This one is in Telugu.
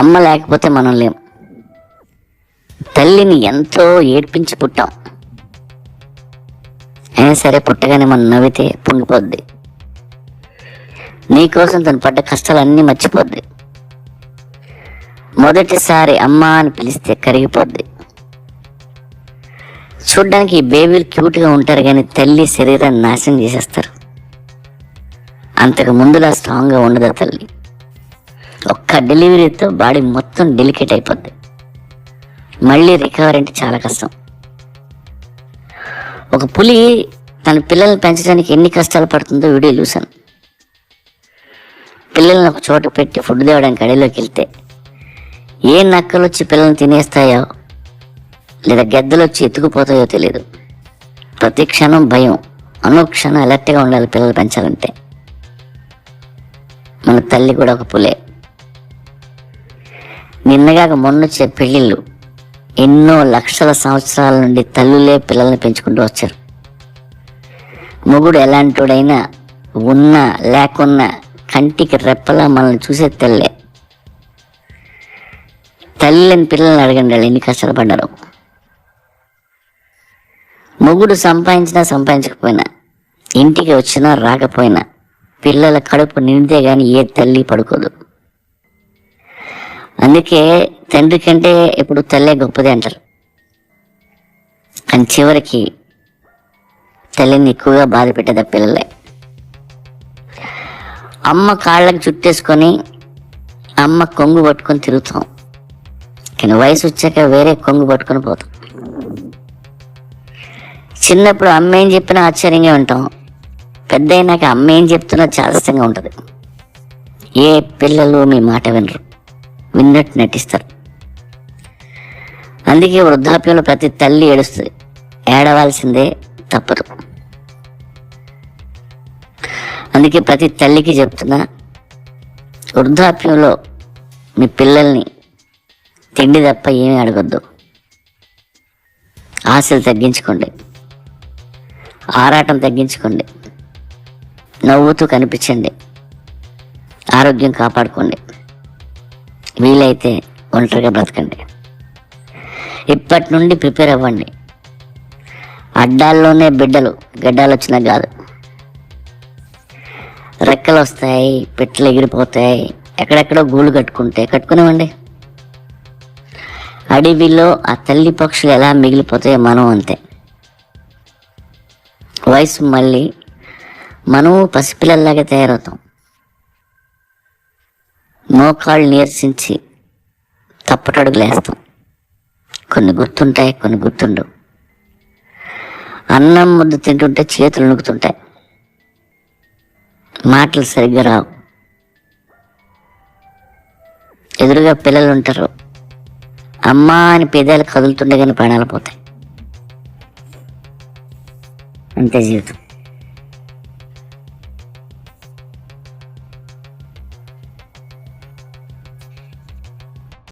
అమ్మ లేకపోతే మనం లేం. తల్లిని ఎంతో ఏడ్పించి పుట్టాం, అయినా సరే పుట్టగానే మనం నవ్వితే పొంగిపోద్ది. నీకోసం తను పడ్డ కష్టాలన్నీ మర్చిపోద్ది. మొదటిసారి అమ్మ అని పిలిస్తే కరిగిపోద్ది. చూడ్డానికి ఈ బేబీలు క్యూట్గా ఉంటారు, కానీ తల్లి శరీరాన్ని నాశనం చేసేస్తారు. అంతకు ముందులా స్ట్రాంగ్గా ఉండదు తల్లి. ఒక్క డెలివరీతో బాడీ మొత్తం డెలికేట్ అయిపోద్ది. మళ్ళీ రికవర్ అంటే చాలా కష్టం. ఒక పులి తన పిల్లల్ని పెంచడానికి ఎన్ని కష్టాలు పడుతుందో వీడియో చూశాను. పిల్లల్ని ఒక చోట పెట్టి ఫుడ్ తేవడానికి అడవిలోకి వెళ్తే ఏ నక్కలు వచ్చి పిల్లల్ని తినేస్తాయో లేదా గెద్దలు వచ్చి ఎత్తుకుపోతాయో తెలియదు. ప్రతి క్షణం భయం, అనుక్షణం అలర్ట్గా ఉండాలి పిల్లలు పెంచాలంటే. మన తల్లి కూడా ఒక పులే. నిన్నగాక మొన్నొచ్చే పెళ్ళిళ్ళు ఎన్నో లక్షల సంవత్సరాల నుండి తల్లులే పిల్లల్ని పెంచుకుంటూ వచ్చారు. మొగుడు ఎలాంటోడైనా ఉన్నా లేకున్నా కంటికి రెప్పలా మనల్ని చూసే తల్లే. తల్లిని పిల్లల్ని అడగండి వాళ్ళు ఎన్ని కష్టాలు పడ్డారు. మొగుడు సంపాదించినా సంపాదించకపోయినా, ఇంటికి వచ్చినా రాకపోయినా పిల్లల కడుపు నిండితే గాని ఏ తల్లి పడుకోదు. అందుకే తండ్రి కంటే ఇప్పుడు తల్లే గొప్పది అంటారు. కానీ చివరికి తల్లిని ఎక్కువగా బాధ పెట్టేది పిల్లలే. అమ్మ కాళ్ళకి చుట్టేసుకొని అమ్మ కొంగు పట్టుకొని తిరుగుతాం, కానీ వయసు వచ్చాక వేరే కొంగు పట్టుకొని పోతాం. చిన్నప్పుడు అమ్మ ఏం చెప్పినా ఆశ్చర్యంగా ఉంటాం, పెద్ద అయినాక అమ్మ ఏం చెప్తున్నా చాదస్తంగా ఉంటుంది. ఏ పిల్లలు మీ మాట వినరు, విన్నట్టు నటిస్తారు. అందుకే వృద్ధాప్యంలో ప్రతి తల్లి ఏడుస్తుంది, ఏడవాల్సిందే తప్పదు. అందుకే ప్రతి తల్లికి చెప్తున్నా, వృద్ధాప్యంలో మీ పిల్లల్ని తిండి తప్ప ఏమీ అడగొద్దు. ఆశలు తగ్గించుకోండి, ఆరాటం తగ్గించుకోండి, నవ్వుతూ కనిపించండి, ఆరోగ్యం కాపాడుకోండి, వీలైతే ఒంటరిగా బ్రతకండి. ఇప్పటి నుండి ప్రిపేర్ అవ్వండి. అడ్డాల్లోనే బిడ్డలు, గడ్డాలు వచ్చినా కాదు. రెక్కలు వస్తాయి, పిట్టలు ఎగిరిపోతాయి, ఎక్కడెక్కడో గూళ్ళు కట్టుకునేవ్వండి. అడవిలో ఆ తల్లి పక్షులు ఎలా మిగిలిపోతాయో మనం అంతే. వయసు మళ్ళీ మనము పసిపిల్లల్లాగే తయారవుతాం. మోకాళ్ళు నీరసించి తప్పటడుగులు వేస్తాం. కొన్ని గుర్తుంటాయి, కొన్ని గుర్తుండవు. అన్నం ముద్ద తింటుంటే చేతులు నొక్కుతుంటాయి, మాటలు సరిగ్గా రావు. ఎదురుగా పిల్లలు ఉంటారు, అమ్మా అని పెదాలు కదులుతుండే కానీ ప్రాణాలు పోతాయి. అంతే జీవితం.